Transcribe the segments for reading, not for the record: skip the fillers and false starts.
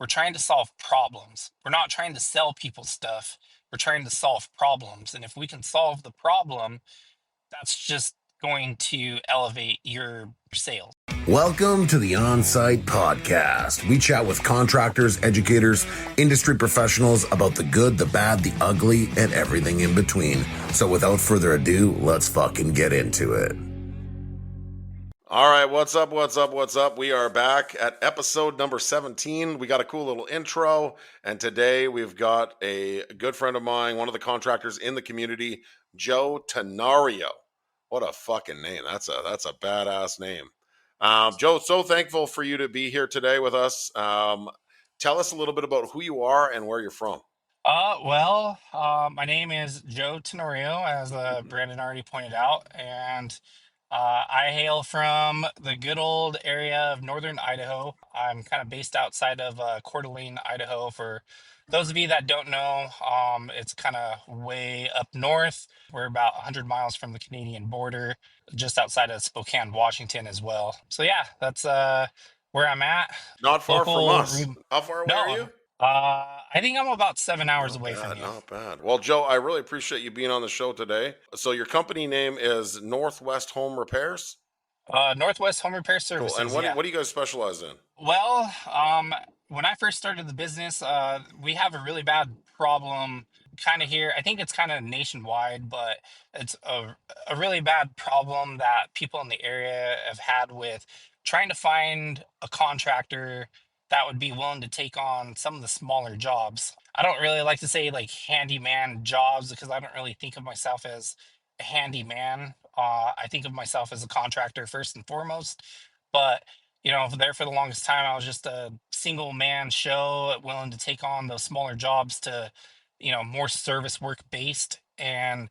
we're trying to solve problems. We're not trying to sell people stuff. We're trying to solve problems. And if we can solve the problem, that's just going to elevate your sales. Welcome to the Onsite podcast. We chat with contractors, educators, industry professionals about the good, the bad, the ugly, and everything in between. So without further ado, let's fucking get into it. All right, what's up? We are back at episode number 17. We got a cool little intro, and today we've got a good friend of mine, one of the contractors in the community, Joe Tenorio. What a fucking name. That's a badass name. Joe, so thankful for you to be here today with us. Tell us a little bit about who you are and where you're from. My name is Joe Tenorio, as Brandon already pointed out, and I hail from the good old area of Northern Idaho. I'm kind of based outside of Coeur d'Alene, Idaho. For those of you that don't know, it's kind of way up north. We're about 100 miles from the Canadian border, just outside of Spokane, Washington as well. So yeah, that's where I'm at. Not far from Local, us. How far away are no, you? I think I'm about 7 hours Not away from bad, you. not bad. Well, Joe, I really appreciate you being on the show today. So your company name is Northwest Home Repairs? Northwest Home Repair Cool. And Services, what do, yeah. what do you guys specialize in? Well, when I first started the business, we have a really bad problem kind of here. I think it's kind of nationwide, but it's a really bad problem that people in the area have had with trying to find a contractor that would be willing to take on some of the smaller jobs. I don't really like to say like handyman jobs because I don't really think of myself as a handyman. I think of myself as a contractor first and foremost. But there for the longest time, I was just a single man show willing to take on those smaller jobs to, more service work based and,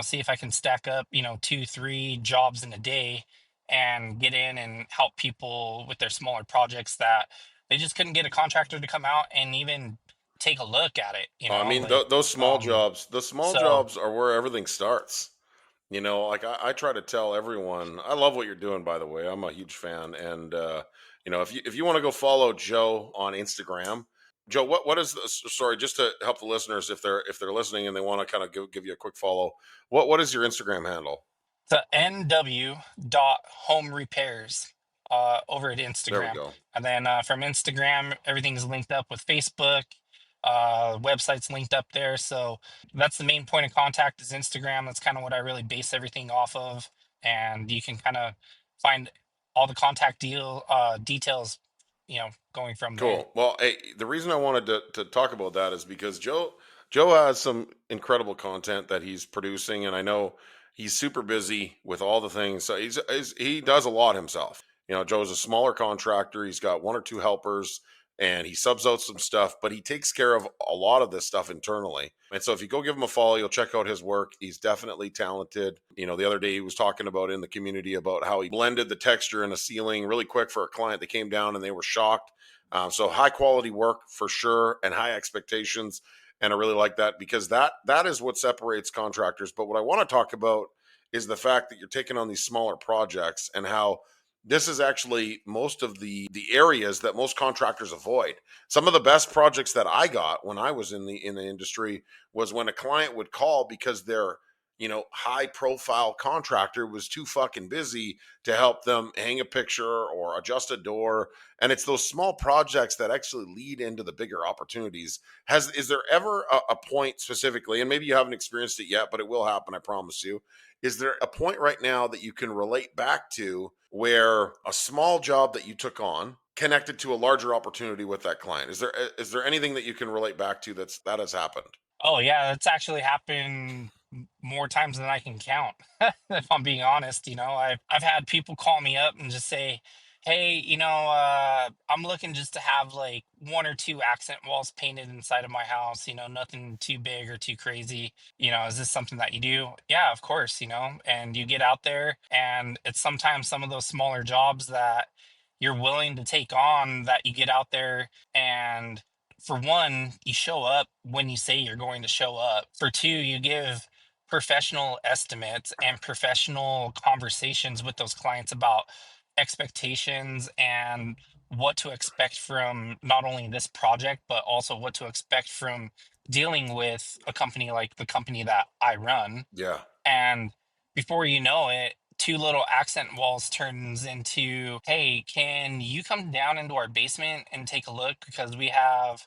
see if I can stack up, two, three jobs in a day and get in and help people with their smaller projects that they just couldn't get a contractor to come out and even take a look at it, I mean, like, those small jobs, the small so. jobs are where everything starts. Like I try to tell everyone, I love what you're doing, by the way. I'm a huge fan. And, if you want to go follow Joe on Instagram, Joe, what is this? Sorry, just to help the listeners, if they're listening and they want to kind of give you a quick follow, what is your Instagram handle? The NW dot home repairs over at There we Instagram. go. And then from Instagram, everything's linked up with Facebook. Website's linked up there. So that's the main point of contact is Instagram. That's kind of what I really base everything off of. And you can kind of find all the contact details, going from there. Cool. Well, hey, the reason I wanted to talk about that is because Joe has some incredible content that he's producing, and I know he's super busy with all the things. So he does a lot himself. Joe's a smaller contractor. He's got one or two helpers, and he subs out some stuff, but he takes care of a lot of this stuff internally. And so if you go give him a follow, you'll check out his work. He's definitely talented. The other day he was talking about in the community about how he blended the texture in a ceiling really quick for a client that came down and they were shocked. So high quality work for sure and high expectations. And I really like that because that is what separates contractors. But what I want to talk about is the fact that you're taking on these smaller projects and how this is actually most of the areas that most contractors avoid. Some of the best projects that I got when I was in the industry was when a client would call because their high profile contractor was too fucking busy to help them hang a picture or adjust a door. And it's those small projects that actually lead into the bigger opportunities. Is there ever a point specifically, and maybe you haven't experienced it yet, but it will happen, I promise you. Is there a point right now that you can relate back to where a small job that you took on connected to a larger opportunity with that client? Is there anything that you can relate back to that has happened? Oh yeah, that's actually happened more times than I can count. If I'm being honest, I've had people call me up and just say, "Hey, I'm looking just to have like one or two accent walls painted inside of my house. Nothing too big or too crazy. Is this something that you do?" Yeah, of course. And you get out there, and it's sometimes some of those smaller jobs that you're willing to take on that you get out there and for one, you show up when you say you're going to show up. For two, you give professional estimates and professional conversations with those clients about expectations and what to expect from not only this project, but also what to expect from dealing with a company like the company that I run. Yeah. And before you know it, two little accent walls turns into, hey, can you come down into our basement and take a look? Because we have,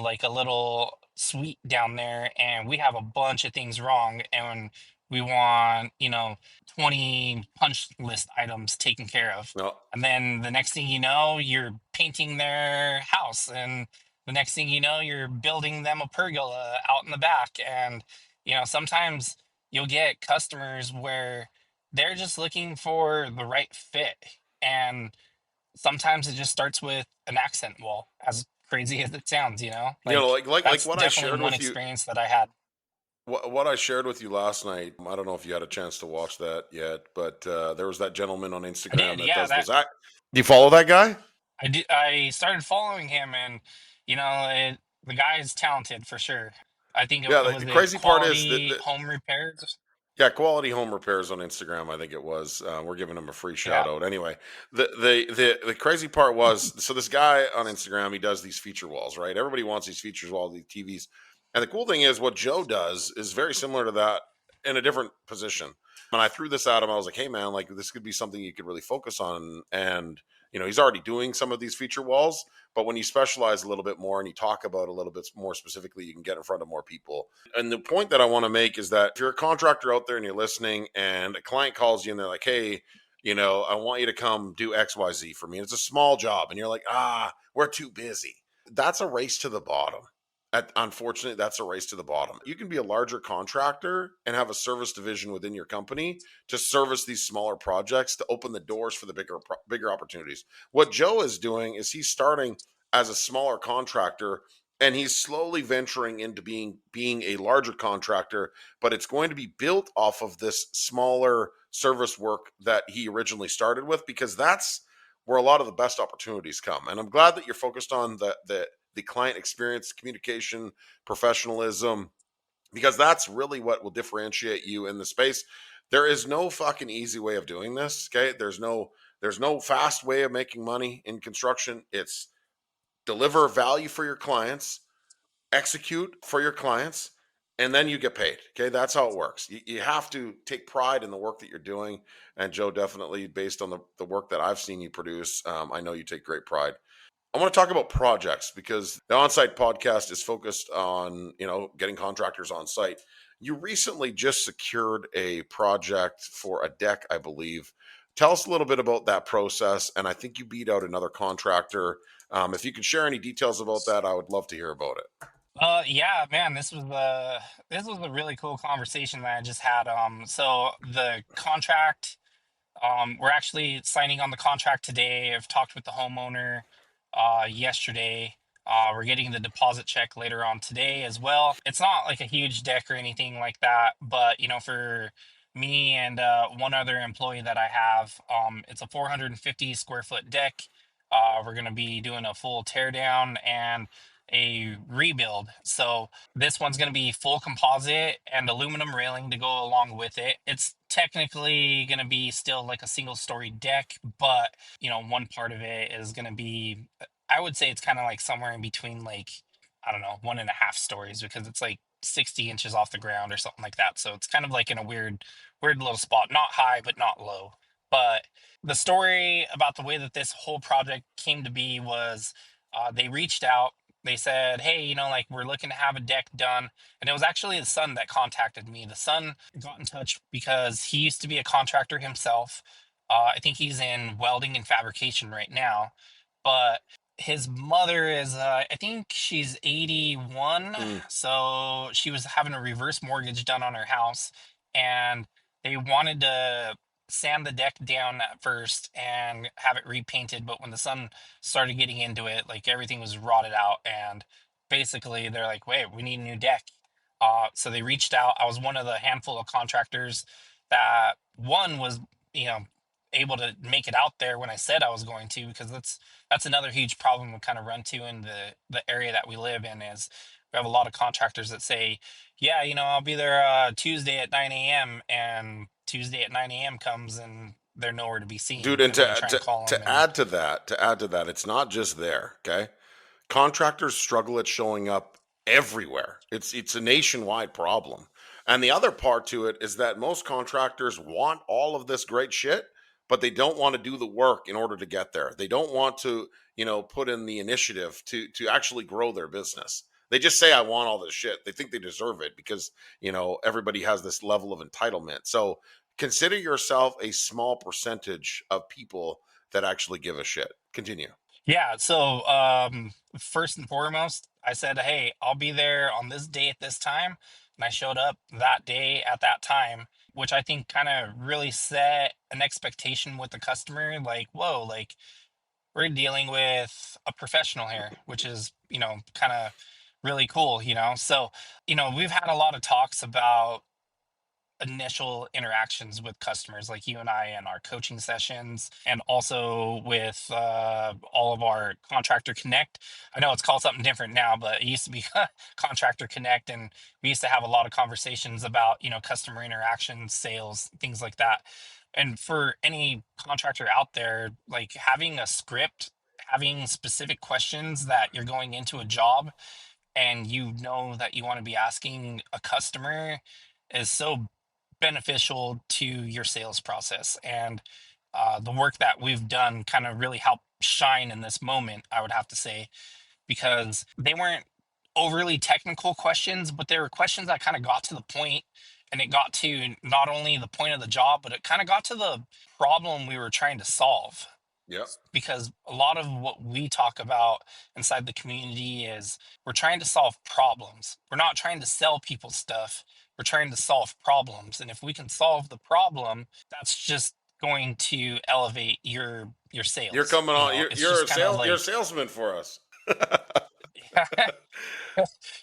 like a little suite down there and we have a bunch of things wrong. And we want, 20 punch list items taken care of. No. And then the next thing you know, you're painting their house. And the next thing you know, you're building them a pergola out in the back. And, sometimes you'll get customers where they're just looking for the right fit. And sometimes it just starts with an accent wall, as crazy as it sounds, Like like that's what I definitely shared one with you. experience that I had. What I shared with you last night, I don't know if you had a chance to watch that yet, but there was that gentleman on I Instagram did, that yeah, does those that act. Do you follow that guy? I started following him and the guy is talented for sure. I think Yeah, it the was a crazy part is quality home repairs. yeah, Quality Home Repairs on Instagram, I think it was. We're giving him a free Yeah. shout out. Anyway, the crazy part was, so this guy on Instagram, he does these feature walls, right? Everybody wants these features walls, these TVs. And the cool thing is what Joe does is very similar to that in a different position. When I threw this at him, I was like, hey man, like this could be something you could really focus on. And he's already doing some of these feature walls, but when you specialize a little bit more and you talk about a little bit more specifically, you can get in front of more people. And the point that I want to make is that if you're a contractor out there and you're listening and a client calls you and they're like, hey, I want you to come do XYZ for me. And it's a small job. And you're like, we're too busy. That's a race to the bottom. Unfortunately, that's a race to the bottom. You can be a larger contractor and have a service division within your company to service these smaller projects to open the doors for the bigger opportunities. What Joe is doing is he's starting as a smaller contractor and he's slowly venturing into being a larger contractor, but it's going to be built off of this smaller service work that he originally started with, because that's where a lot of the best opportunities come. And I'm glad that you're focused on the client experience, communication, professionalism, because that's really what will differentiate you in the space. There is no fucking easy way of doing this. Okay. There's no fast way of making money in construction. It's deliver value for your clients, execute for your clients, and then you get paid. Okay, that's how it works. You have to take pride in the work that you're doing. And Joe, definitely based on the work that I've seen you produce, I know you take great pride. I want to talk about projects because the Onsite podcast is focused on, getting contractors on site. You recently just secured a project for a deck, I believe. Tell us a little bit about that process. And I think you beat out another contractor. If you could share any details about that, I would love to hear about it. Yeah, man, this was a really cool conversation that I just had. So the contract, we're actually signing on the contract today. I've talked with the homeowner yesterday. We're getting the deposit check later on today as well. It's not like a huge deck or anything like that, but for me and one other employee that I have, it's a 450 square foot deck. We're going to be doing a full tear down and a rebuild. So this one's going to be full composite and aluminum railing to go along with it. It's technically going to be still like a single story deck, but one part of it is going to be, I would say it's kind of like somewhere in between, like, I don't know, 1.5 stories, because it's like 60 inches off the ground or something like that. So it's kind of like in a weird little spot, not high, but not low. But the story about the way that this whole project came to be was they reached out. They said, hey, like we're looking to have a deck done. And it was actually the son that contacted me. The son got in touch because he used to be a contractor himself. I think he's in welding and fabrication right now. But his mother is, I think she's 81. Mm, So she was having a reverse mortgage done on her house. And they wanted to sand the deck down at first and have it repainted. But when the son started getting into it, like everything was rotted out. And basically, they're like, wait, we need a new deck. So they reached out. I was one of the handful of contractors that one was, you know, able to make it out there when I said I was going to, because that's another huge problem we kind of run to in the area that we live in is we have a lot of contractors that say, yeah, I'll be there Tuesday at 9 a.m. and Tuesday at 9 a.m. comes and they're nowhere to be Dude, seen. and And when you try and call them, and to add to that, it's not just there, okay? Contractors struggle at showing up everywhere. It's a nationwide problem. And the other part to it is that most contractors want all of this great shit, but they don't want to do the work in order to get there. They don't want to, put in the initiative to actually grow their business. They just say I want all this shit. They think they deserve it because, everybody has this level of entitlement. So consider yourself a small percentage of people that actually give a shit. Continue. yeah. So first and foremost, I said, hey, I'll be there on this day at this time, and I showed up that day at that time, which I think kind of really set an expectation with the customer. Like, whoa, like we're dealing with a professional here, which is, kind of really cool, So, we've had a lot of talks about initial interactions with customers like you and I in our coaching sessions, and also with all of our Contractor Connect. I know it's called something different now, but it used to be Contractor Connect, and we used to have a lot of conversations about, customer interactions, sales, things like that. And for any contractor out there, like having a script, having specific questions that you're going into a job and that you want to be asking a customer is so beneficial to your sales process. And the work that we've done kind of really helped shine in this moment, I would have to say, because they weren't overly technical questions, but they were questions that kind of got to the point, and it got to not only the point of the job, but it kind of got to the problem we were trying to solve. Yep. Because a lot of what we talk about inside the community is we're trying to solve problems. We're not trying to sell people stuff. We're trying to solve problems. And if we can solve the problem, that's just going to elevate your You're sales. coming on. It's You're just a kind of you're a like salesman for us.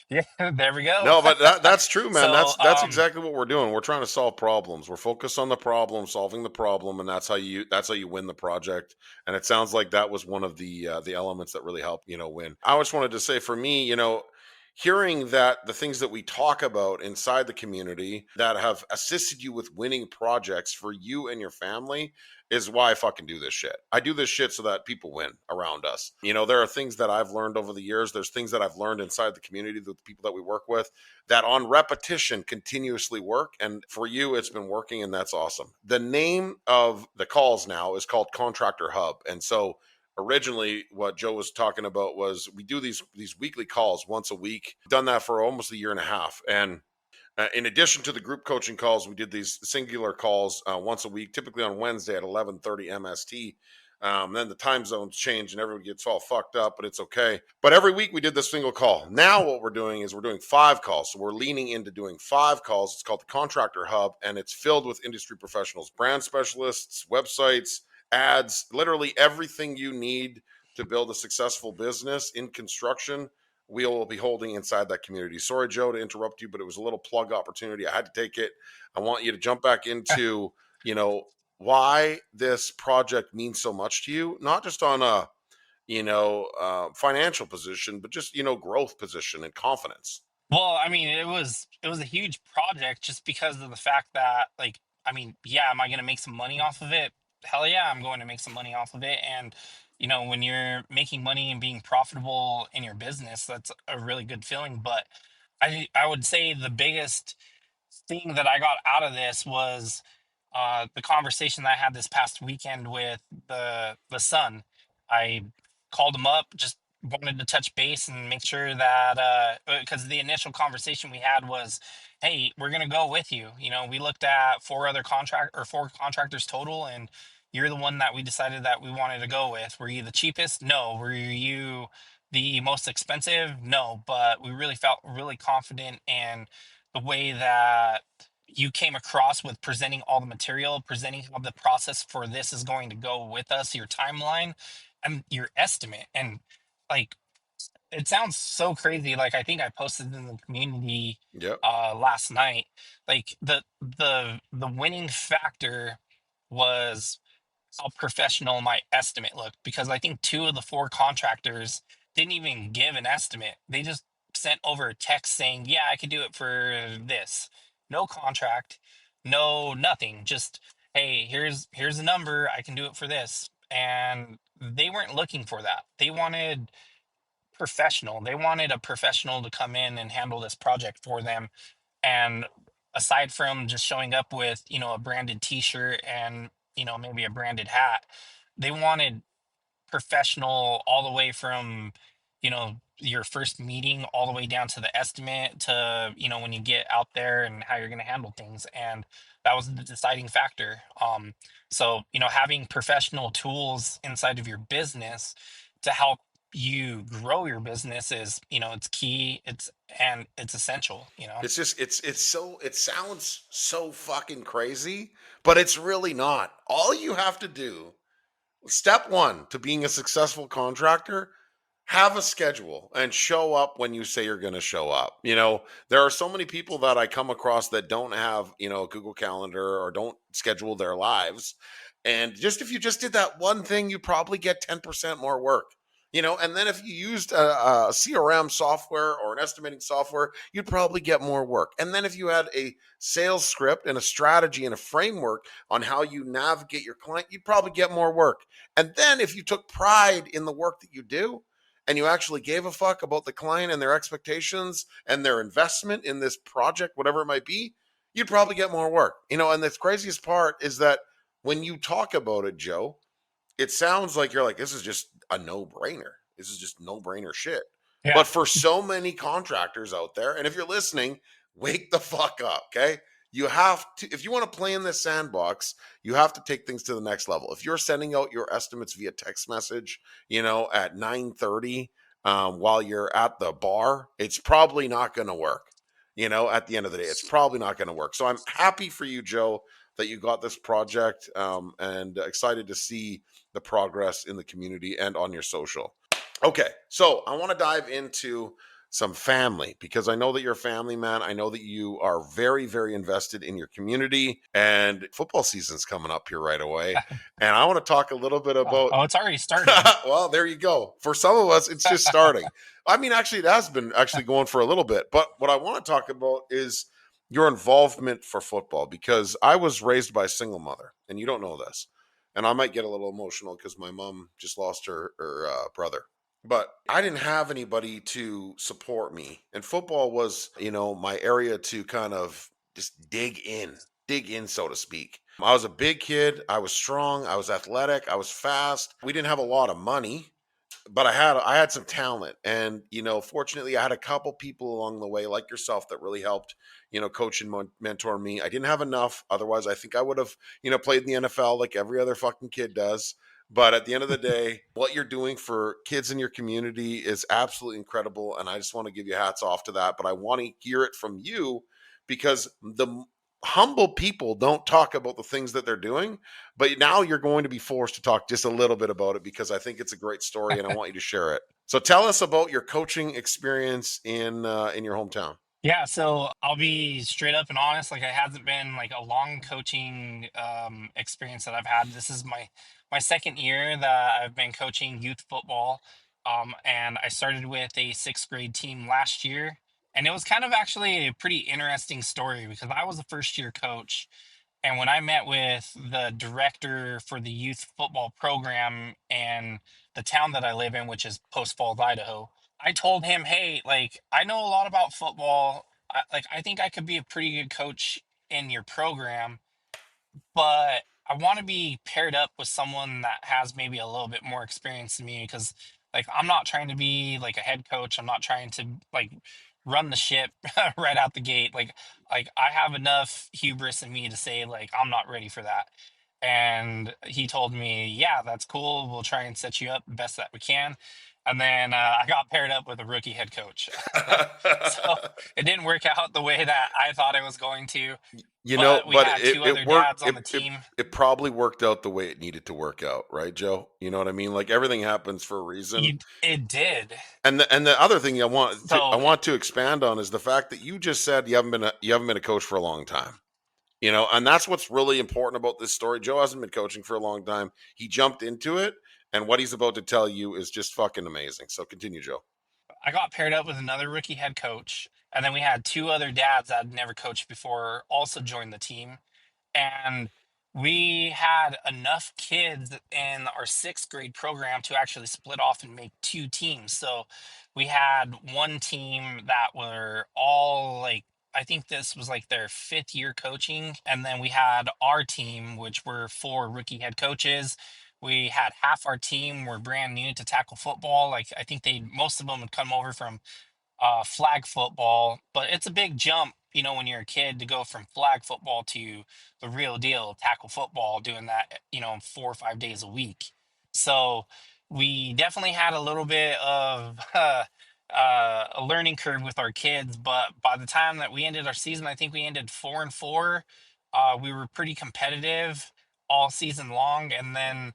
yeah, there we go. No, but that's true, man. So That's exactly what we're doing. We're trying to solve problems. We're focused on the problem, solving the problem, and that's how you win the project. And it sounds like that was one of the elements that really helped win. I just wanted to say for me, hearing that the things that we talk about inside the community that have assisted you with winning projects for you and your family is why I fucking do this shit. I do this shit so that people win around us. There are things that I've learned over the years. There's things that I've learned inside the community with the people that we work with that on repetition continuously work. And for you, it's been working, and that's awesome. The name of the calls now is called Contractor Hub. And so originally what Joe was talking about was we do these weekly calls once a week. Done that for almost a year and a half. And in addition to the group coaching calls, we did these singular calls once a week, typically on Wednesday at 11:30 MST. Then the time zones change and everyone gets all fucked up, but it's okay. But every week we did this single call. Now what we're doing is we're doing 5 calls. So we're leaning into doing 5 calls. It's called the Contractor Hub, and it's filled with industry professionals, brand specialists, websites, ads, literally everything you need to build a successful business in construction we will be holding inside that community. Sorry, Joe, to interrupt you, but it was a little plug opportunity. I had to take it. I want you to jump back into, you know, why this project means so much to you, not just on a, financial position, but just, growth position and confidence. well, I mean, it was a huge project just because of the fact that, like, I mean, yeah, am I going to make some money off of it? Hell yeah, I'm going to make some money off of it. And when you're making money and being profitable in your business, that's a really good feeling. But I would say the biggest thing that I got out of this was the conversation that I had this past weekend with the son. I called him up, just wanted to touch base and make sure that because the initial conversation we had was, hey, we're gonna go with you. We looked at four contractors total, and you're the one that we decided that we wanted to go with. Were you the cheapest? No. Were you the most expensive? No. But we really felt really confident in the way that you came across with presenting all the material, presenting how the process for this is going to go with us, your timeline, and your estimate. And like, it sounds so crazy. Like, I think I posted in the community Yep. last night. Like, the winning factor was how professional my estimate looked, because I think two of the four contractors didn't even give an estimate. They just sent over a text saying, "Yeah, I could do it for this." No contract, no nothing. Just hey, here's a number, I can do it for this. And they weren't looking for that. They wanted professional. They wanted a professional to come in and handle this project for them. And aside from just showing up with, a branded t-shirt and, maybe a branded hat, they wanted professional all the way from, your first meeting all the way down to the estimate to, when you get out there and how you're going to handle things. And that was the deciding factor. So, having professional tools inside of your business to help you grow your business is, it's key. It's essential. It's just it's so it sounds so fucking crazy, but it's really not. All you have to do, step 1 to being a successful contractor, have a schedule and show up when you say you're going to show up. There are so many people that I come across that don't have, a Google Calendar or don't schedule their lives. And just if you just did that one thing, you probably get 10% more work. And then if you used a CRM software or an estimating software, you'd probably get more work. And then if you had a sales script and a strategy and a framework on how you navigate your client, you'd probably get more work. And then if you took pride in the work that you do, and you actually gave a fuck about the client and their expectations and their investment in this project, whatever it might be, you'd probably get more work. And the craziest part is that when you talk about it, Joe, it sounds like you're like, this is just a no brainer. This is just no brainer shit. Yeah. But for so many contractors out there, and if you're listening, wake the fuck up, okay? You have to, if you want to play in this sandbox, you have to take things to the next level. If you're sending out your estimates via text message, at 9:30, while you're at the bar, it's probably not going to work. At the end of the day, it's probably not going to work. So I'm happy for you, Joe, that you got this project, and excited to see the progress in the community and on your social. Okay, so I want to dive into some family because I know that you're a family man. I know that you are very, very invested in your community, and football season's coming up here right away. And I want to talk a little bit Oh, about. oh, it's already started. Well, there you go. For some of us, it's just starting. I mean, actually, it has been actually going for a little bit. But what I want to talk about is your involvement for football because I was raised by a single mother, and you don't know this. And I might get a little emotional because my mom just lost her brother, but I didn't have anybody to support me. And football was, my area to kind of just dig in, so to speak. I was a big kid. I was strong. I was athletic. I was fast. We didn't have a lot of money, but I had some talent, and fortunately I had a couple people along the way like yourself that really helped, coach and mentor me. I didn't have enough, otherwise I think I would have, played in the NFL like every other fucking kid does. But at the end of the day, what you're doing for kids in your community is absolutely incredible, and I just want to give you hats off to that. But I want to hear it from you because the humble people don't talk about the things that they're doing, but now you're going to be forced to talk just a little bit about it because I think it's a great story and I want you to share it. So tell us about your coaching experience in your hometown. Yeah, so I'll be straight up and honest. Like, it hasn't been like a long coaching experience that I've had. This is my second year that I've been coaching youth football. And I started with a sixth grade team last year. And it was kind of actually a pretty interesting story because I was a first year coach. And when I met with the director for the youth football program in the town that I live in, which is Post Falls, Idaho, I told him, hey, like, I know a lot about football. I think I could be a pretty good coach in your program, but I want to be paired up with someone that has maybe a little bit more experience than me because like I'm not trying to be like a head coach. I'm not trying to like run the ship right out the gate. Like I have enough hubris in me to say like I'm not ready for that. And he told me, "Yeah, that's cool. We'll try and set you up best that we can." And then I got paired up with a rookie head coach. So it didn't work out the way that I thought it was going to, but we But had two it other worked. dads on the team. It probably worked out the way it needed to work out, right, Joe? You know what I mean? Like everything happens for a reason. It did. And the other thing I So want to expand on is the fact that you just said you haven't been a coach for a long time. And that's what's really important about this story. Joe hasn't been coaching for a long time. He jumped into it, and what he's about to tell you is just fucking amazing. So continue, Joe. I got paired up with another rookie head coach, and then we had two other dads that had never coached before also joined the team. And we had enough kids in our sixth grade program to actually split off and make two teams. So we had one team that were all like, I think this was like their fifth year coaching. And then we had our team, which were four rookie head coaches. We had half our team were brand new to tackle football. Like I think most of them had come over from flag football, but it's a big jump, when you're a kid to go from flag football to the real deal, tackle football, doing that, 4 or 5 days a week. So we definitely had a little bit of a learning curve with our kids, but by the time that we ended our season, I think we ended 4-4. We were pretty competitive all season long, and then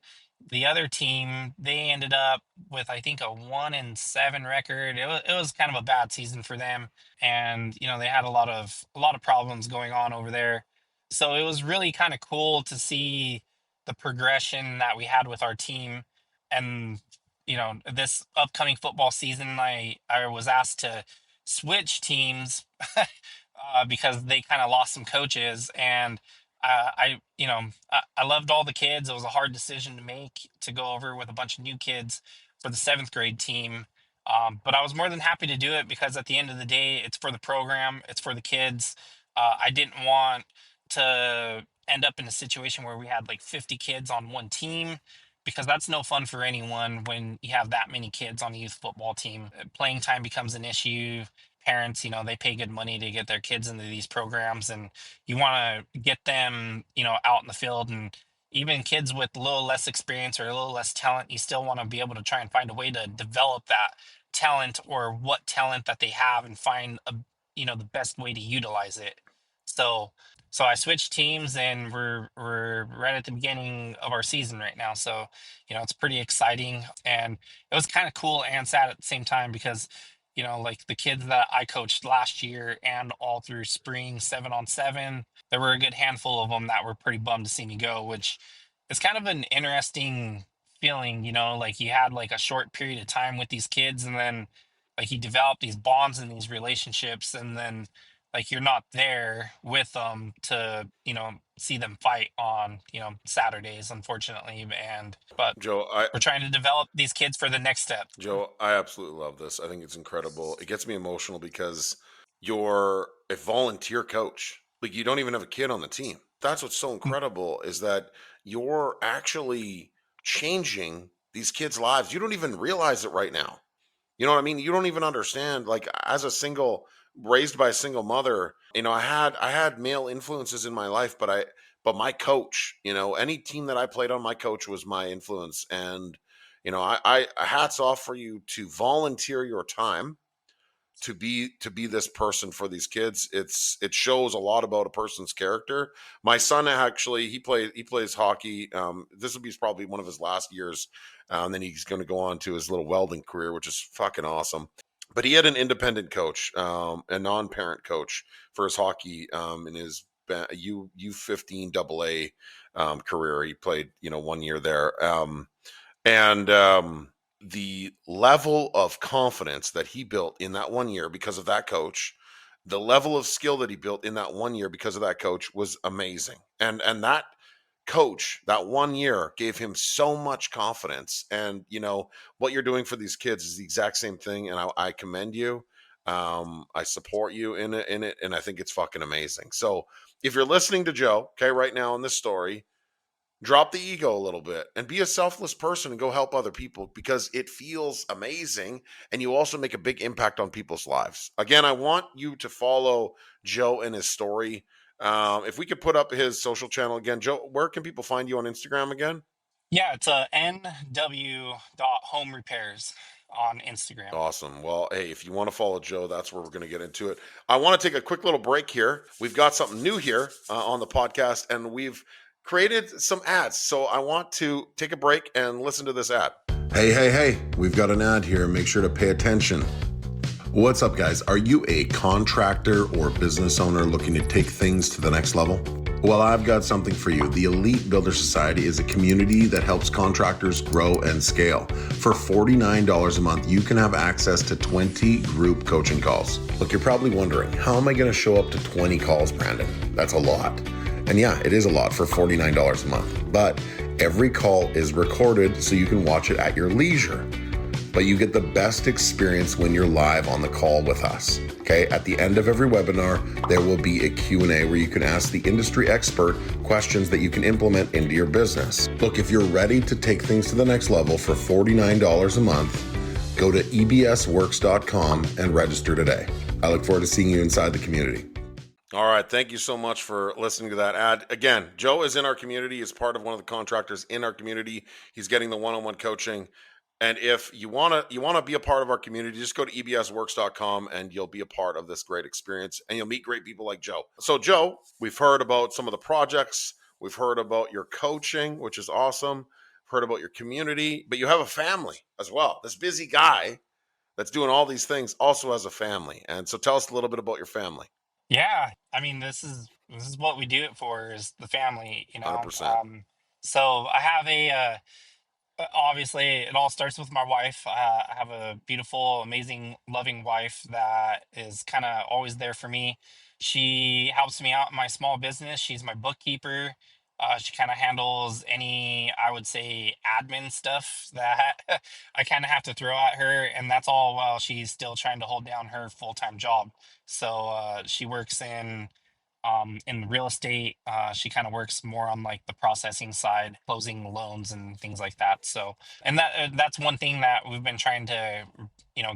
the other team, they ended up with I think a 1-7 record. It was kind of a bad season for them, and they had a lot of problems going on over there. So it was really kind of cool to see the progression that we had with our team, and this upcoming football season, I was asked to switch teams because they kind of lost some coaches, and I loved all the kids. It was a hard decision to make to go over with a bunch of new kids for the seventh grade team. But I was more than happy to do it because at the end of the day, it's for the program, it's for the kids. I didn't want to end up in a situation where we had like 50 kids on one team because that's no fun for anyone when you have that many kids on a youth football team. Playing time becomes an issue. Parents, they pay good money to get their kids into these programs, and you want to get them, out in the field. And even kids with a little less experience or a little less talent, you still want to be able to try and find a way to develop that talent or what talent that they have and find the best way to utilize it. So, so I switched teams, and we're right at the beginning of our season right now. So, it's pretty exciting, and it was kind of cool and sad at the same time because like the kids that I coached last year and all through spring 7-on-7, there were a good handful of them that were pretty bummed to see me go, which is kind of an interesting feeling, like you had like a short period of time with these kids, and then like you develop these bonds and these relationships, and then like you're not there with them to, see them fight on, Saturdays, unfortunately. And but Joe, I we're trying to develop these kids for the next step. Joe, I absolutely love this. I think it's incredible. It gets me emotional because you're a volunteer coach. Like you don't even have a kid on the team. That's what's so incredible is that you're actually changing these kids' lives. You don't even realize it right now. You know what I mean? You don't even understand. Like as a single, raised by a single mother, I had male influences in my life, but my coach, any team that I played on, my coach was my influence. And I hats off for you to volunteer your time to be this person for these kids. It shows a lot about a person's character. My son actually he plays hockey. This will be probably one of his last years, and then he's going to go on to his little welding career, which is fucking awesome. But he had an independent coach, a non-parent coach for his hockey in his U15 AA career. He played 1 year there. And the level of confidence that he built in that 1 year because of that coach, the level of skill that he built in that 1 year because of that coach was amazing. And that coach, that 1 year gave him so much confidence. And what you're doing for these kids is the exact same thing. And I commend you. I support you in it. And I think it's fucking amazing. So if you're listening to Joe, okay, right now in this story, drop the ego a little bit and be a selfless person and go help other people because it feels amazing and you also make a big impact on people's lives. Again, I want you to follow Joe and his story. If we could put up his social channel again, Joe, where can people find you on Instagram again? Yeah, it's NW home repairs on Instagram. Awesome. Well, hey, if you want to follow Joe, that's where we're going to get into it. I want to take a quick little break here. We've got something new here on the podcast, and we've created some ads. So I want to take a break and listen to this ad. Hey, we've got an ad here. Make sure to pay attention. What's up, guys? Are you a contractor or business owner looking to take things to the next level? Well, I've got something for you. The Elite Builder Society is a community that helps contractors grow and scale. For $49 a month, you can have access to 20 group coaching calls. Look, you're probably wondering, how am I going to show up to 20 calls, Brandon? That's a lot. And yeah, it is a lot for $49 a month, but every call is recorded so you can watch it at your leisure. But you get the best experience when you're live on the call with us. Okay, at the end of every webinar, there will be a Q&A where you can ask the industry expert questions that you can implement into your business. Look, if you're ready to take things to the next level for $49 a month, go to ebsworks.com and register today. I look forward to seeing you inside the community. All right. Thank you so much for listening to that ad. Again, Joe is in our community, is part of one of the contractors in our community. He's getting the one-on-one coaching. And if you wanna be a part of our community, just go to ebsworks.com and you'll be a part of this great experience and you'll meet great people like Joe. So Joe, we've heard about some of the projects, we've heard about your coaching, which is awesome, heard about your community, but you have a family as well. This busy guy that's doing all these things also has a family. And so tell us a little bit about your family. Yeah, I mean, this is what we do it for, is the family, 100%. So I have obviously it all starts with my wife. I have a beautiful, amazing, loving wife that is kind of always there for me. She helps me out in my small business. She's my bookkeeper. She kind of handles any, I would say, admin stuff that I kind of have to throw at her, and that's all while she's still trying to hold down her full-time job. So she works in real estate. She kind of works more on like the processing side, closing loans and things like that. So, and that's one thing that we've been trying to,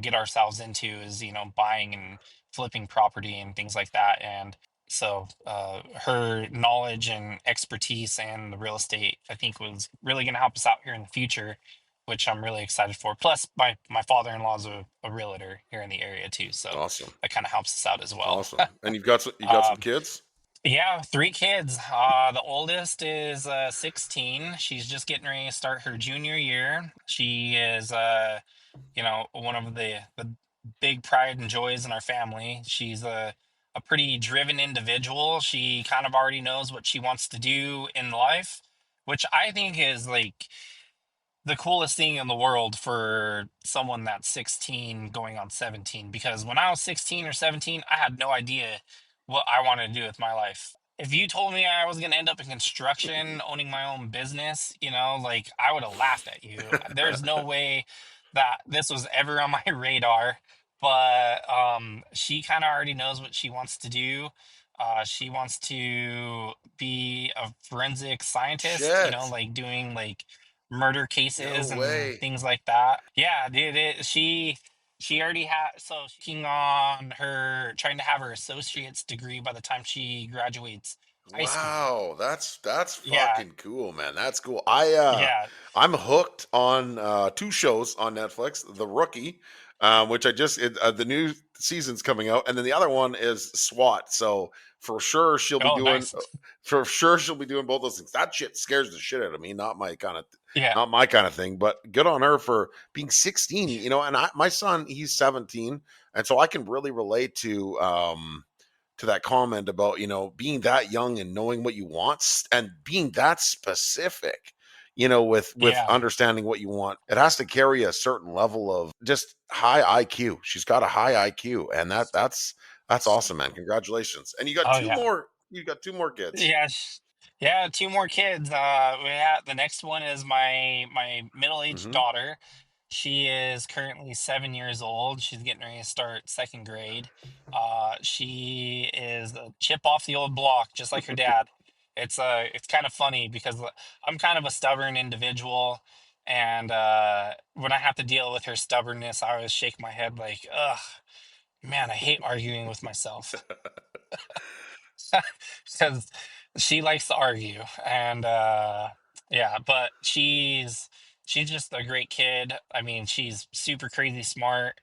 get ourselves into, is, buying and flipping property and things like that. And so, her knowledge and expertise and the real estate, I think, was really going to help us out here in the future, which I'm really excited for. Plus, my father-in-law is a realtor here in the area too, so Awesome. that kind of helps us out as well. Awesome. And you got some kids? Yeah, three kids. The oldest is 16. She's just getting ready to start her junior year. She is one of the big pride and joys in our family. She's a pretty driven individual. She kind of already knows what she wants to do in life, which I think is like the coolest thing in the world for someone that's 16 going on 17, because when I was 16 or 17, I had no idea what I wanted to do with my life. If you told me I was going to end up in construction, owning my own business, like, I would have laughed at you. There's no way that this was ever on my radar. But she kind of already knows what she wants to do. She wants to be a forensic scientist, Shit. like doing like murder No cases and way. things like that. Yeah, dude, she already had, so she's working on her, trying to have her associate's degree by the time she graduates high school. Wow, that's Yeah, fucking cool, man. That's cool. I'm hooked on two shows on Netflix. The Rookie, which the new season's coming out, and then the other one is SWAT. So for sure she'll be oh, doing nice. for sure she'll be doing both those things. That shit scares the shit out of me. Yeah, Not my kind of thing, but good on her for being 16, and my son, he's 17, and so I can really relate to that comment about being that young and knowing what you want and being that specific, with yeah, understanding what you want. It has to carry a certain level of just high IQ. She's got a high IQ, and that's awesome, man. Congratulations. And oh yeah. you got two more kids. Yeah, yeah, two more kids. The next one is my middle-aged Hmm. daughter. She is currently 7 years old. She's getting ready to start second grade. She is a chip off the old block, just like her dad. It's kind of funny because I'm kind of a stubborn individual, and when I have to deal with her stubbornness, I always shake my head like, ugh, man, I hate arguing with myself. Because she likes to argue. And yeah, but she's just a great kid. I mean, she's super crazy smart.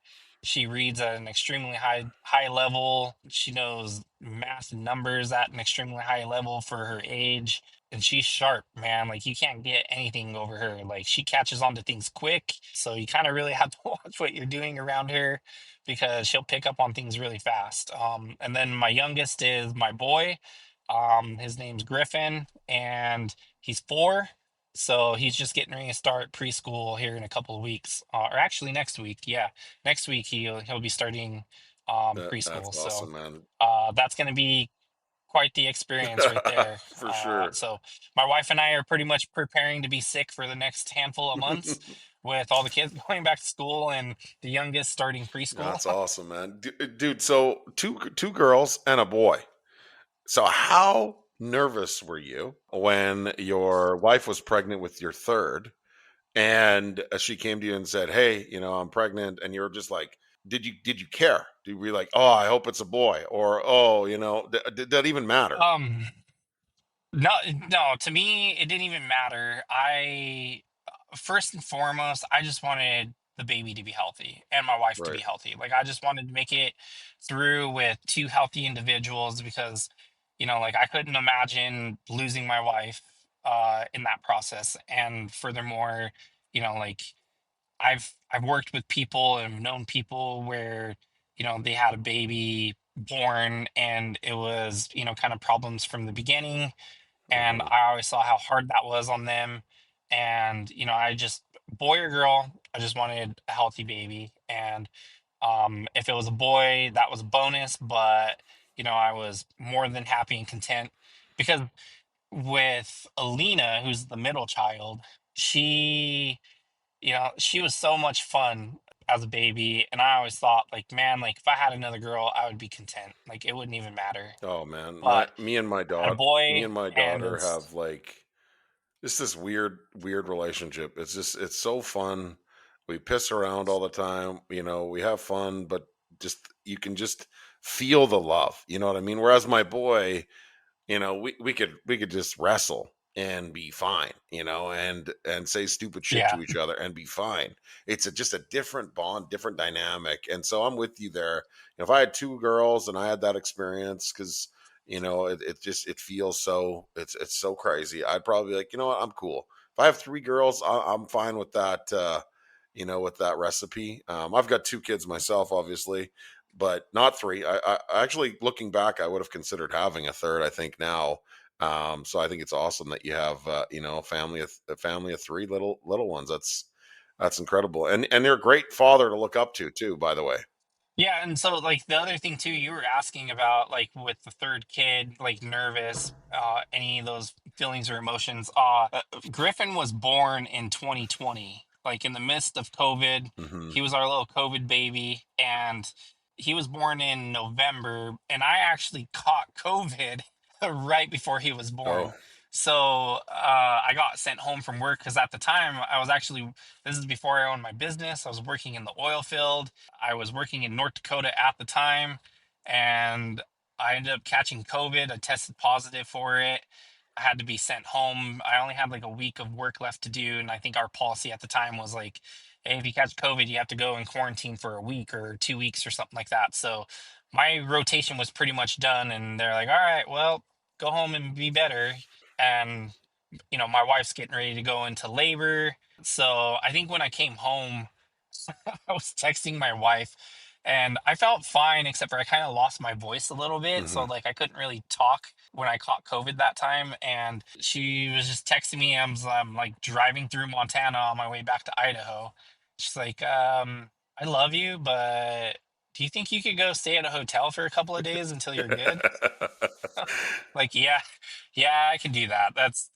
She reads at an extremely high level. She knows math and numbers at an extremely high level for her age. And she's sharp, man. Like, you can't get anything over her. Like, she catches on to things quick. So you kind of really have to watch what you're doing around her, because she'll pick up on things really fast. And then my youngest is my boy. His name's Griffin, and he's 4. So he's just getting ready to start preschool here in a couple of weeks, or actually next week. Yeah, next week he'll be starting That's preschool. So awesome, man. that's going to be quite the experience right there. For sure. So my wife and I are pretty much preparing to be sick for the next handful of months, with all the kids going back to school and the youngest starting preschool. That's awesome, man. Dude, so two girls and a boy. So how nervous were you when your wife was pregnant with your third and she came to you and said, "Hey, I'm pregnant," and you're just like, did you care? Did you be like, "Oh, I hope it's a boy," or, "Oh, did that even matter?" Um, no, no, to me, it didn't even matter. First and foremost, I just wanted the baby to be healthy and my wife to Right. be healthy. Like, I just wanted to make it through with two healthy individuals because, like, I couldn't imagine losing my wife in that process. And furthermore, like, I've worked with people and known people where, they had a baby born and it was, kind of problems from the beginning, and Hmm. I always saw how hard that was on them. And I just, boy or girl, I just wanted a healthy baby. And if it was a boy, that was a bonus. But I was more than happy and content because with Alina, who's the middle child, she she was so much fun as a baby, and I always thought, like, man, like if I had another girl, I would be content. Like it wouldn't even matter. Oh man, But I had a me boy, and my and daughter it's have like this weird relationship. It's so fun. We piss around all the time. We have fun, but just you can just feel the love. You know what I mean? Whereas my boy, we could just wrestle and be fine, and say stupid shit yeah. to each other and be fine. It's just a different bond, different dynamic. And so I'm with you there. If I had two girls and I had that experience, because it feels so, it's so crazy, I'd probably be like, you know what, I'm cool. If I have three girls, I'm fine with that. With that recipe. I've got two kids myself, obviously, but not three. I actually, looking back, I would have considered having a third. I think now, so I think it's awesome that you have, a family of three little ones. That's incredible, and they're a great father to look up to too. By the way. Yeah, and so like the other thing too, you were asking about like with the third kid, like nervous, any of those feelings or emotions. Griffin was born in 2020, like in the midst of COVID. Hmm. He was our little COVID baby, and he was born in November, and I actually caught COVID right before he was Oh. born. So I got sent home from work because at the time I was actually, this is before I owned my business. I was working in the oil field. I was working in North Dakota at the time, and I ended up catching COVID. I tested positive for it. I had to be sent home. I only had like a week of work left to do, and I think our policy at the time was like, hey, if you catch COVID, you have to go in quarantine for a week or 2 weeks or something like that. So my rotation was pretty much done, and they're like, all right, well, go home and be better. And my wife's getting ready to go into labor. So I think when I came home, I was texting my wife and I felt fine, except for I kind of lost my voice a little bit. So, Hmm. like, I couldn't really talk when I caught COVID that time. And she was just texting me. I'm like driving through Montana on my way back to Idaho. She's like, I love you, but do you think you could go stay at a hotel for a couple of days until you're good? Like, yeah, yeah, I can do that. That's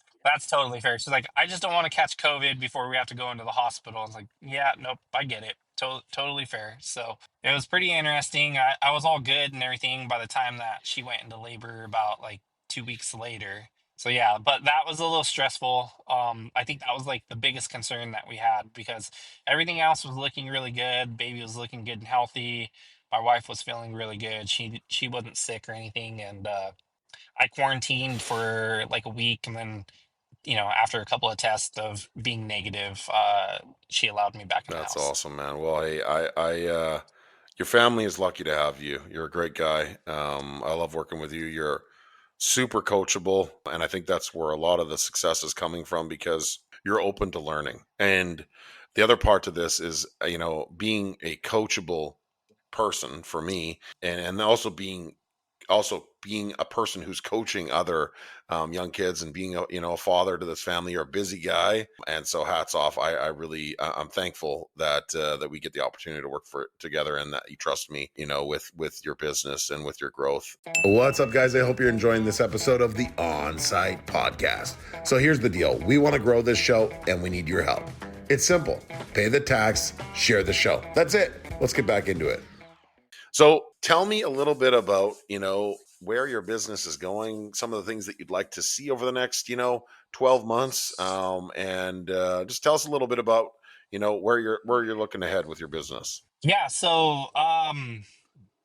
totally fair. She's like, I just don't want to catch COVID before we have to go into the hospital. It's like, yeah, nope, I get it. Totally fair. So it was pretty interesting. I was all good and everything by the time that she went into labor about like 2 weeks later. So yeah, but that was a little stressful. I think that was like the biggest concern that we had because everything else was looking really good. Baby was looking good and healthy. My wife was feeling really good. She wasn't sick or anything, and I quarantined for like a week, and then after a couple of tests of being negative, she allowed me back in the That's house. awesome, man. Well, your family is lucky to have you. You're a great guy. I love working with you. You're super coachable, and I think that's where a lot of the success is coming from because you're open to learning. And the other part to this is, being a coachable person for me, and also being also being a person who's coaching other young kids and being a father to this family. You're a busy guy, and so hats off. I really I'm thankful that we get the opportunity to work for together, and that you trust me, with your business and with your growth. What's up, guys? I hope you're enjoying this episode of the Onsite podcast. So here's the deal: we want to grow this show, and we need your help. It's simple: pay the tax, share the show. That's it. Let's get back into it. So tell me a little bit about, where your business is going, some of the things that you'd like to see over the next, 12 months. And just tell us a little bit about, where you're looking ahead with your business. Yeah, so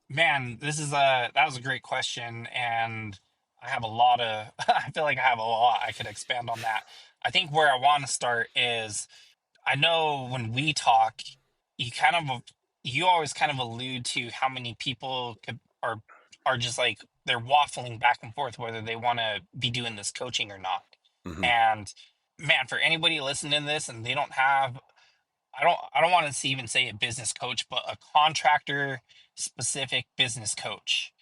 man, that was a great question, and I have a lot of I feel like I have a lot I could expand on that. I think where I want to start is I know when we talk, you kind of you always kind of allude to how many people are just like they're waffling back and forth whether they want to be doing this coaching or not. Hmm. And man, for anybody listening to this and they don't have I don't want to even say a business coach, but a contractor specific business coach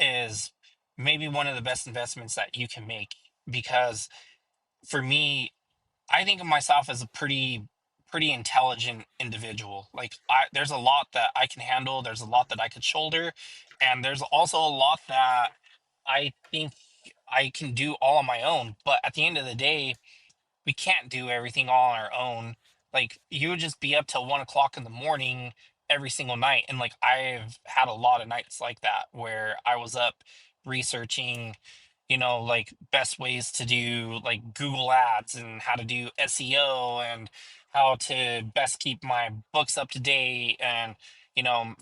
is maybe one of the best investments that you can make because for me, I think of myself as a pretty intelligent individual. Like there's a lot that I can handle, there's a lot that I could shoulder, and there's also a lot that I think I can do all on my own. But at the end of the day, we can't do everything all on our own. Like you would just be up till 1 o'clock in the morning every single night. And like I've had a lot of nights like that where I was up researching, like best ways to do like Google ads and how to do SEO and how to best keep my books up to date and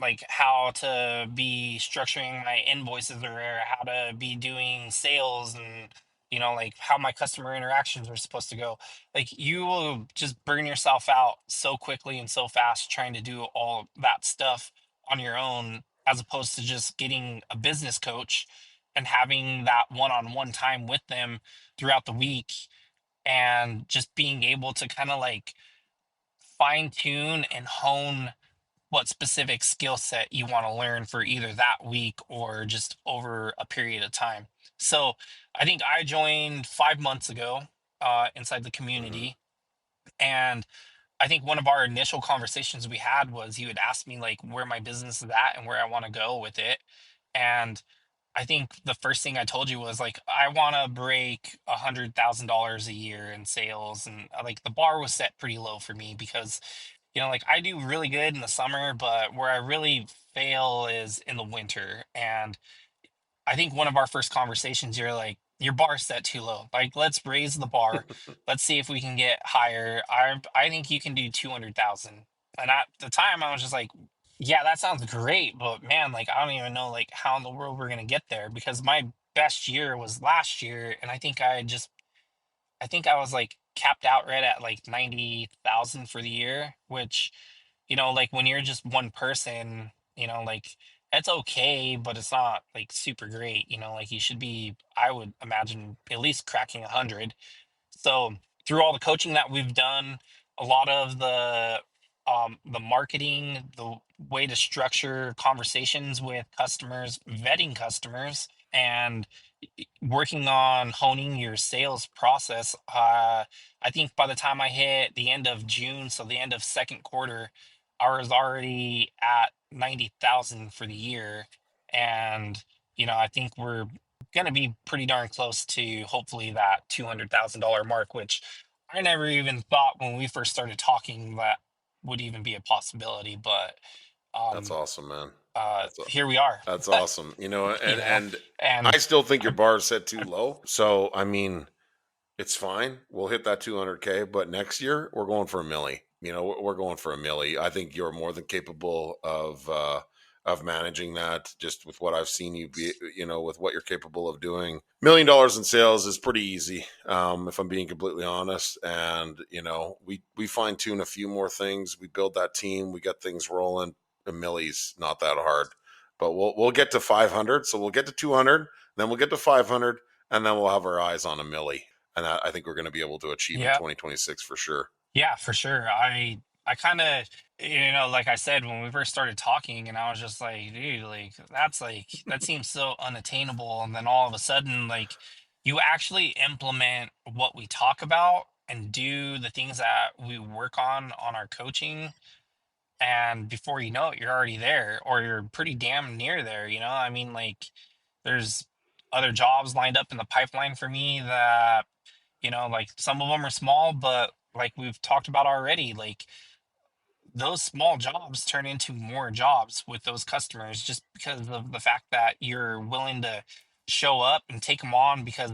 like how to be structuring my invoices or how to be doing sales and like how my customer interactions are supposed to go. Like you will just burn yourself out so quickly and so fast trying to do all that stuff on your own, as opposed to just getting a business coach and having that one-on-one time with them throughout the week and just being able to kind of like fine tune and hone what specific skill set you want to learn for either that week or just over a period of time. So I think I joined 5 months ago inside the Hmm. community. And I think one of our initial conversations we had was he would ask me like where my business is at and where I want to go with it. And I think the first thing I told you was like I want to break $100,000 a year in sales, and like the bar was set pretty low for me because like I do really good in the summer, but where I really fail is in the winter. And I think one of our first conversations, you're like, your bar's set too low. Like, let's raise the bar. Let's see if we can get higher. I think you can do 200,000. And at the time, I was just like, yeah, that sounds great, but man, like I don't even know like how in the world we're gonna get there because my best year was last year, and I think I was like capped out right at like 90,000 for the year, which like when you're just one person, like it's okay, but it's not like super great, like you should be, I would imagine, at least cracking 100. So through all the coaching that we've done, a lot of the marketing, the way to structure conversations with customers, vetting customers, and working on honing your sales process. I think by the time I hit the end of June, so the end of second quarter, I was already at 90,000 for the year, and I think we're going to be pretty darn close to hopefully that $200,000 mark, which I never even thought when we first started talking that would even be a possibility. But That's um, awesome, man. That's here we are, That's awesome. you And know, I and still think your I'm, bar is set too low. So I mean, it's fine. We'll hit that 200K, but next year we're going for a milli. We're going for a milli. I think you're more than capable of managing that. Just with what I've seen you be, with what you're capable of doing. $1 million in sales is pretty easy, if I'm being completely honest. And we fine tune a few more things. We build that team. We get things rolling. A milli's not that hard, but we'll get to 500. So we'll get to 200, then we'll get to 500, and then we'll have our eyes on 1 milli, and that I think we're going to be able to achieve in yeah, 2026 for sure. yeah, for sure. I kind of, like I said, when we first started talking, and I was just like, dude, like, that seems so unattainable. And then all of a sudden, like, you actually implement what we talk about and do the things that we work on our coaching. And before you know it, you're already there, or you're pretty damn near there. I mean, like, there's other jobs lined up in the pipeline for me that, like, some of them are small, but like we've talked about already, like, those small jobs turn into more jobs with those customers just because of the fact that you're willing to show up and take them on, because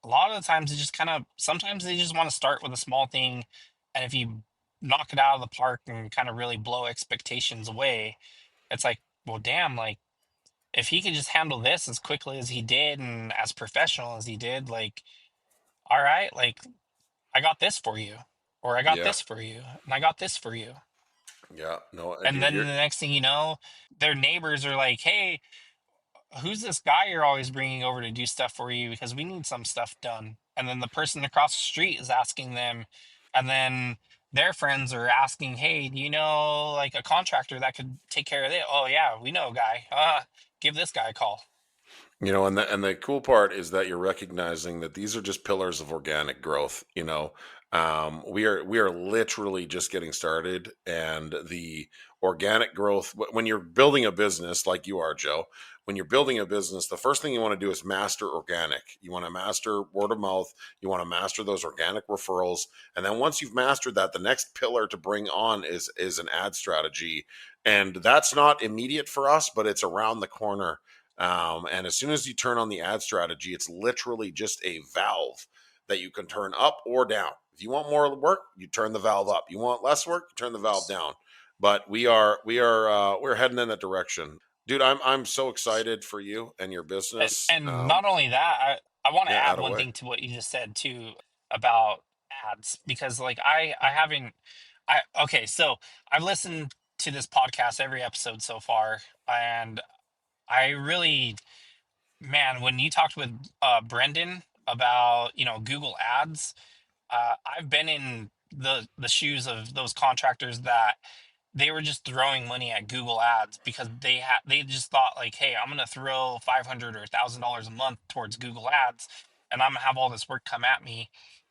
a lot of the times it just kind of sometimes they just want to start with a small thing, and if you knock it out of the park and kind of really blow expectations away, it's like, well, damn, like, if he could just handle this as quickly as he did and as professional as he did, like, all right, like, I got this for you, or I got Yeah. this for you, and I got this for you. Yeah. No, and And then you're the next thing you know, their neighbors are like, "Hey, who's this guy you're always bringing over to do stuff for you? Because we need some stuff done." And then the person across the street is asking them, and then their friends are asking, "Hey, do you know like a contractor that could take care of it?" "Oh yeah, we know a guy. Give this guy a call." and the cool part is that you're recognizing that these are just pillars of organic growth. We are literally just getting started, and the organic growth when you're building a business like you are, Joe. When you're building a business, the first thing you want to do is master organic. You want to master word of mouth. You want to master those organic referrals, and then once you've mastered that, the next pillar to bring on is an ad strategy, and that's not immediate for us, but it's around the corner. And as soon as you turn on the ad strategy, it's literally just a valve that you can turn up or down. If you want more work, you turn the valve up. You want less work, you turn the valve down. But we're heading in that direction, dude. I'm so excited for you and your business. And not only that, I want to Yeah, add add one away. thing to what you just said too about ads, because like I haven't I okay, so I've listened to this podcast every episode so far, and I really, man, when you talked with Brendan about, Google Ads, I've been in the shoes of those contractors that they were just throwing money at Google Ads because they just thought like, hey, I'm gonna throw 500 or $1,000 a month towards Google Ads, and I'm gonna have all this work come at me,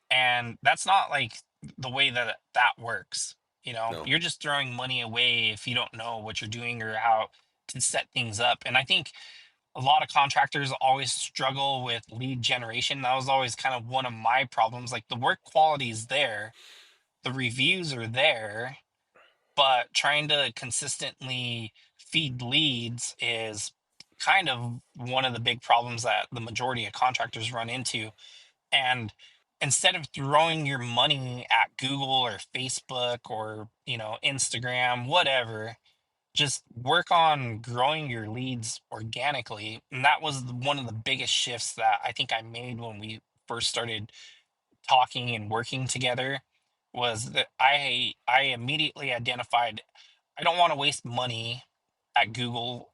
and that's not like the way that that works. No. You're just throwing money away if you don't know what you're doing or how to set things up. And I think a lot of contractors always struggle with lead generation. That was always kind of one of my problems. Like, the work quality is there, the reviews are there, but trying to consistently feed leads is kind of one of the big problems that the majority of contractors run into. And instead of throwing your money at Google or Facebook or, Instagram, whatever, just work on growing your leads organically. And that was one of the biggest shifts that I think I made when we first started talking and working together, was that I immediately identified I don't want to waste money at Google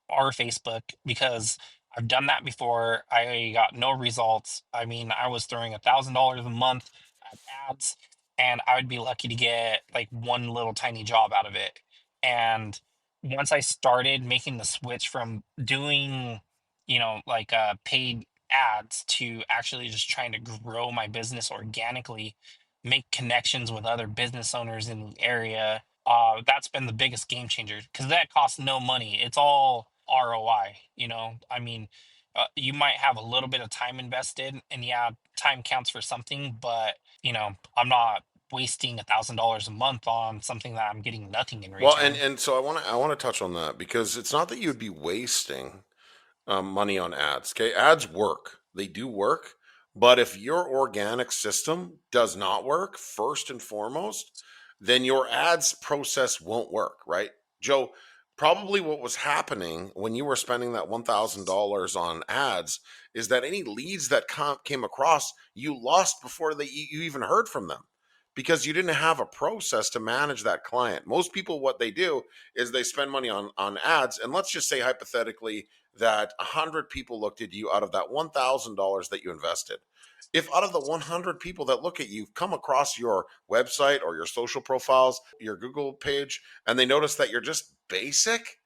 or Facebook, because I've done that before. I got no results. I mean, I was throwing $1,000 a month at ads, and I would be lucky to get like one little tiny job out of it. And once I started making the switch from doing, like paid ads to actually just trying to grow my business organically, make connections with other business owners in the area, that's been the biggest game changer, because that costs no money. It's all ROI. I mean, you might have a little bit of time invested, and yeah, time counts for something, but I'm not wasting $1,000 a month on something that I'm getting nothing in Well, and return. and so I want to touch on that because it's not that you'd be wasting money on ads. Okay, ads work; they do work. But if your organic system does not work, first and foremost, then your ads process won't work, right, Joe? Probably what was happening when you were spending that $1,000 on ads is that any leads that came across, you lost before you even heard from them because you didn't have a process to manage that client. Most people, what they do is they spend money on ads, and let's just say hypothetically that 100 people looked at you out of that $1,000 that you invested. If out of the 100 people that look at you come across your website or your social profiles, your Google page, and they notice that you're just basic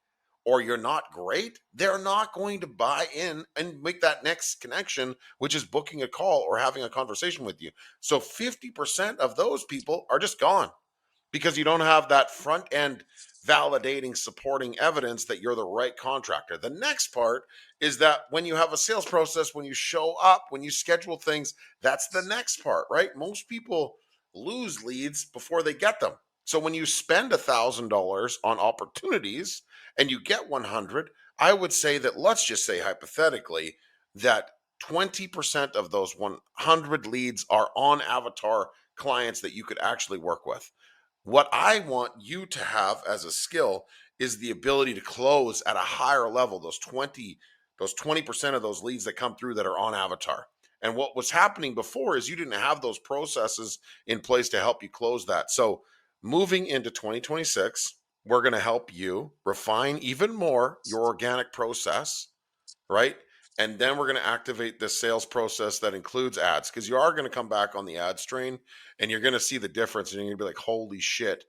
or you're not great, they're not going to buy in and make that next connection, which is booking a call or having a conversation with you. So 50% of those people are just gone because you don't have that front end validating, supporting evidence that you're the right contractor. The next part is that when you have a sales process, when you show up, when you schedule things, that's the next part, right? Most people lose leads before they get them. So when you spend $1,000 on opportunities and you get 100, I would say that, let's just say hypothetically, that 20% of those 100 leads are on avatar clients that you could actually work with. What I want you to have as a skill is the ability to close at a higher level, those 20% of those leads that come through that are on avatar. And what was happening before is you didn't have those processes in place to help you close that. So moving into 2026, we're going to help you refine even more your organic process, right? And then we're going to activate this sales process that includes ads, because you are going to come back on the ad strain and you're going to see the difference and you're going to be like, holy shit.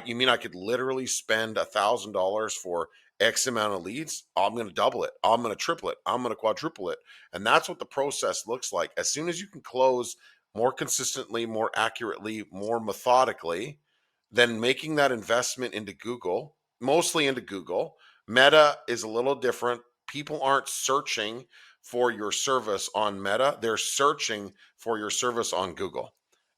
You mean I could literally spend $1,000 for X amount of leads? I'm going to double it. I'm going to triple it. I'm going to quadruple it. And that's what the process looks like. As soon as you can close more consistently, more accurately, more methodically, then making that investment into Google, mostly into Google. Meta is a little different. People aren't searching for your service on Meta, they're searching for your service on Google.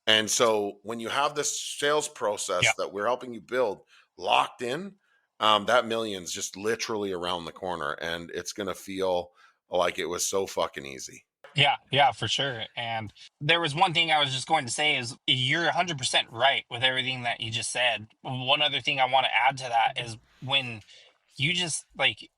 And so when you have this sales Yeah. process that we're helping you build locked in, that million's just literally around the corner and it's going to feel like it was so fucking easy. Yeah, yeah, for sure. And there was one thing I was just going to say is you're 100% right with everything that you just said. One other thing I want to add to that is when you just like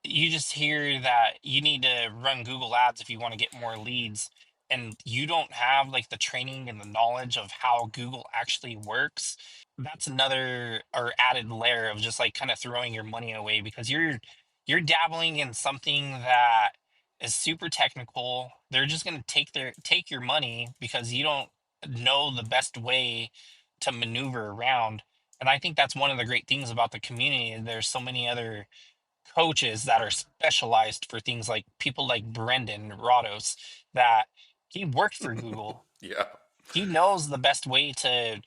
you just hear that you need to run Google ads if you want to get more leads, and you don't have like the training and the knowledge of how Google actually works. That's another or added layer of just like kind of throwing your money away because you're dabbling in something that is super technical. They're just going to take your money because you don't know the best way to maneuver around. And I think that's one of the great things about the community. There's so many other coaches that are specialized for things like people like Brendan Rodos that he worked for Google. Yeah. He knows the best way to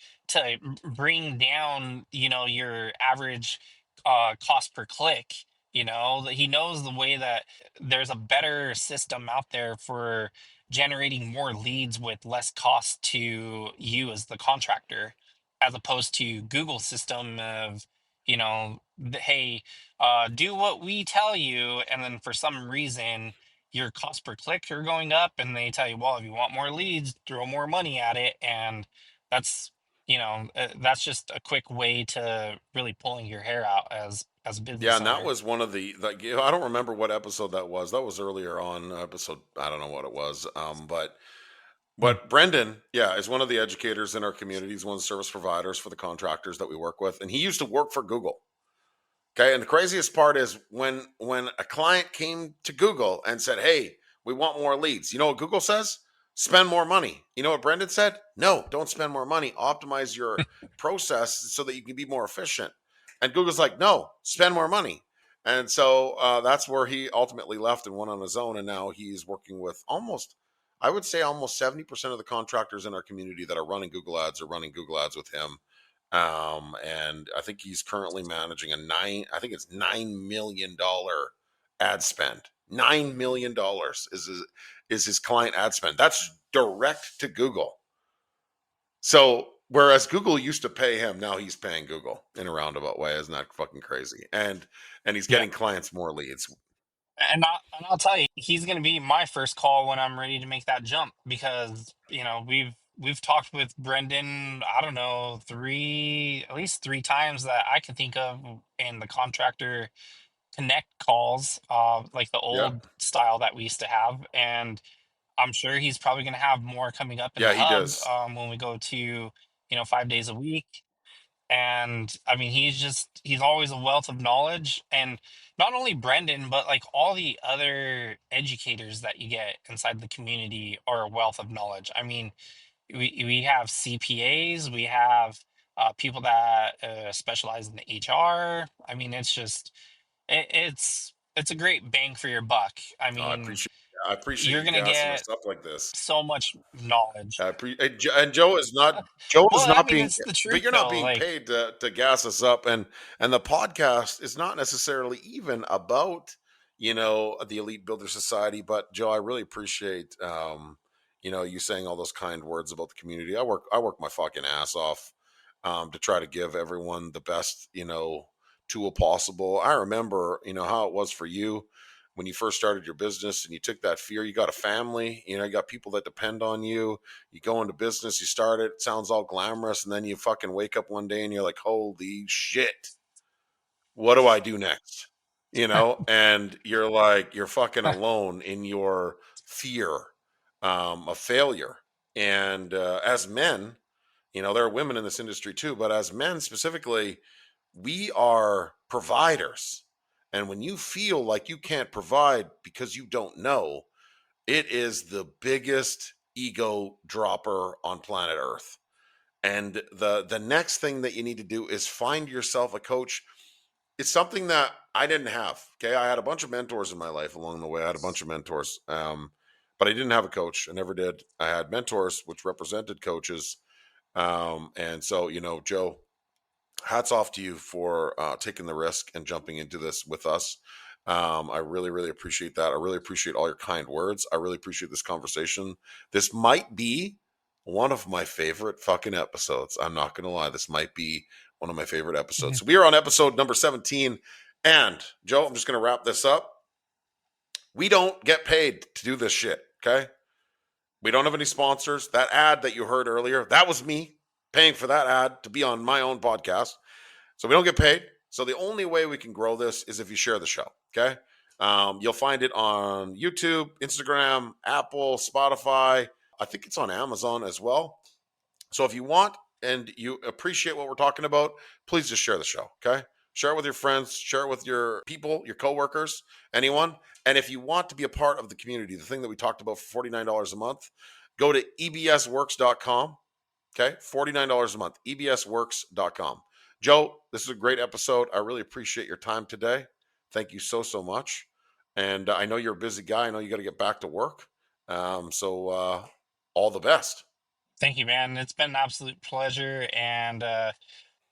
bring down, your average cost per click. He knows the way that there's a better system out there for generating more leads with less cost to you as the contractor, as opposed to Google's system of, hey, do what we tell you, and then for some reason your cost per click are going up, and they tell you, well, if you want more leads, throw more money at it. And that's that's just a quick way to really pulling your hair out as a Yeah, business and that owner. was one of the like, I don't remember what episode that was. That was earlier on episode. I don't know what it was. Hmm. But Brendan, yeah, is one of the educators in our community. He's one of the service providers for the contractors that we work with, and he used to work for Google. Okay, and the craziest part is when a client came to Google and said, "Hey, we want more leads." You know what Google says? Spend more money. You know what Brendan said? No, don't spend more money. Optimize your process so that you can be more efficient. And Google's like, "No, spend more money." And so that's where he ultimately left and went on his own. And now he's working with I would say almost 70% of the contractors in our community that are running Google ads are running Google ads with him. And I think he's currently managing I think it's $9 million ad spend. $9 million is his client ad spend. That's direct to Google. So whereas Google used to pay him, now he's paying Google in a roundabout way. Isn't that fucking crazy? And he's Yeah. getting clients more leads. And I'll tell you, he's going to be my first call when I'm ready to make that jump because we've talked with Brendan. I don't know, at least three times that I can think of in the contractor connect calls, like the Yeah. old style that we used to have. And I'm sure he's probably going to have more coming up in Yeah, the he hub does. when we go to, 5 days a week. And I mean, he's always a wealth of knowledge. And not only Brendan, but like all the other educators that you get inside the community are a wealth of knowledge. I mean, we have CPAs, we have people that specialize in HR. I mean, it's a great bang for your buck. I Oh, mean, I appreciate you're you gonna gassing get us up like this. so much knowledge. And Joe is Well, I not mean, being, it's the but truth you're not though. being Like, paid to gas us up, and the podcast is not necessarily even about the Elite Builder Society. But Joe, I really appreciate you saying all those kind words about the community. I work my fucking ass off to try to give everyone the best tool possible. I remember how it was for you when you first started your business and you took that fear. You got a family, you got people that depend on you. You go into business, you start it sounds all glamorous, and then you fucking wake up one day and you're like, holy shit, what do I do next? And you're like, you're fucking alone in your fear of failure. And as men, there are women in this industry too, but as men specifically, we are providers. And when you feel like you can't provide because you don't know, it is the biggest ego dropper on planet Earth. And the next thing that you need to do is find yourself a coach. It's something that I didn't have. Okay, I had a bunch of mentors in my life along the way. I had a bunch of mentors, but I didn't have a coach. I never did. I had mentors which represented coaches, and so Joe, hats off to you for taking the risk and jumping into this with us. I really, really appreciate that. I really appreciate all your kind words. I really appreciate this conversation. This might be one of my favorite fucking episodes. I'm not going to lie. This might be one of my favorite episodes. So we are on episode number 17. And Joe, I'm just going to wrap this up. We don't get paid to do this shit. Okay. We don't have any sponsors. That ad that you heard earlier, that was me paying for that ad to be on my own podcast. So we don't get paid. So the only way we can grow this is if you share the show. Okay. You'll find it on YouTube, Instagram, Apple, Spotify. I think it's on Amazon as well. So if you want and you appreciate what we're talking about, please just share the show. Okay. Share it with your friends, share it with your people, your coworkers, anyone. And if you want to be a part of the community, the thing that we talked about for $49 a month, go to ebsworks.com. Okay. $49 a month, ebsworks.com. Joe, this is a great episode. I really appreciate your time today. Thank you so, so much. And I know you're a busy guy. I know you got to get back to work. So all the best. thank you, man. It's been an absolute pleasure, and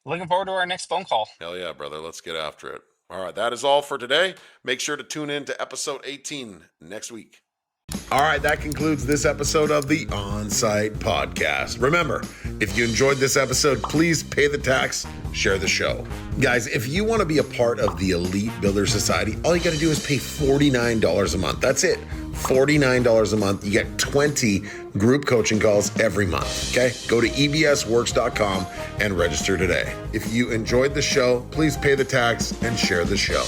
looking forward to our next phone call. Hell yeah, brother. Let's get after it. All right. That is all for today. Make sure to tune in to episode 18 next week. All right, that concludes this episode of the Onsite Podcast. Remember, if you enjoyed this episode, please pay the tax, share the show. Guys, if you want to be a part of the Elite Builder Society, all you got to do is pay $49 a month. That's it. $49 a month. You get 20 group coaching calls every month. Okay? Go to ebsworks.com and register today. If you enjoyed the show, please pay the tax and share the show.